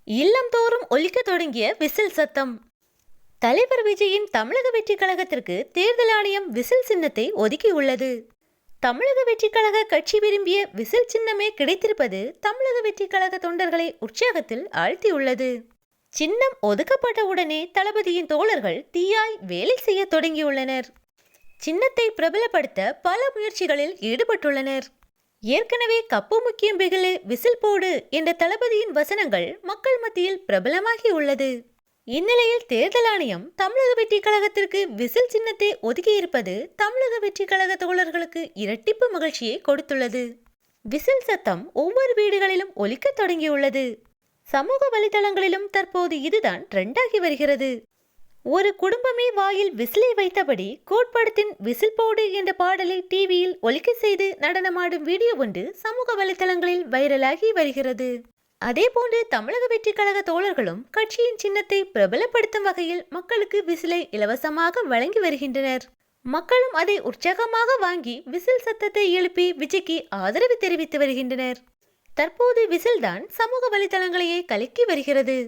இல்லந்தோறும் ஒலிக்க தொடங்கிய விசில் சத்தம். தலைவர் விஜயின் தமிழக வெற்றி கழகத்திற்கு தேர்தல் ஆணையம் விசில் சின்னத்தை ஒதுக்கியுள்ளது. தமிழக வெற்றி கழக கட்சி விரும்பிய விசில் சின்னமே கிடைத்திருப்பது தமிழக வெற்றி கழக தொண்டர்களை உற்சாகத்தில் ஆழ்த்தியுள்ளது. சின்னம் ஒதுக்கப்பட்ட உடனே தளபதியின் தோழர்கள் தீயாய் வேலை செய்ய தொடங்கியுள்ளனர். சின்னத்தை பிரபலப்படுத்த பல முயற்சிகளில் ஈடுபட்டுள்ளனர். ஏற்கனவே கப்பு முக்கியம் பிகிலு விசில் போடு என்ற தளபதியின் வசனங்கள் மக்கள் மத்தியில் பிரபலமாகி உள்ளது. இந்நிலையில் தேர்தல் ஆணையம் தமிழக வெற்றி கழகத்திற்கு விசில் சின்னத்தை ஒதுக்கியிருப்பது தமிழக வெற்றி கழக தோழர்களுக்கு இரட்டிப்பு மகிழ்ச்சியை கொடுத்துள்ளது. விசில் சத்தம் ஒவ்வொரு வீடுகளிலும் ஒலிக்க தொடங்கியுள்ளது. சமூக வலைதளங்களிலும் தற்போது இதுதான் ட்ரெண்டாகி வருகிறது. ஒரு குடும்பமே வாயில் விசிலை வைத்தபடி கோட்படத்தின் விசில் போடு என்ற பாடலை டிவியில் ஒலிக்க செய்து நடனமாடும் வீடியோ ஒன்று சமூக வலைதளங்களில் வைரலாகி வருகிறது. அதேபோன்று தமிழக வெற்றி கழக தோழர்களும் கட்சியின் சின்னத்தை பிரபலப்படுத்தும் வகையில் மக்களுக்கு விசிலை இலவசமாக வழங்கி வருகின்றனர். மக்களும் அதை உற்சாகமாக வாங்கி விசில் சத்தத்தை எழுப்பி விஜய்க்கு ஆதரவு தெரிவித்து வருகின்றனர். தற்போது விசில்தான் சமூக வலைதளங்களையே கலக்கி வருகிறது.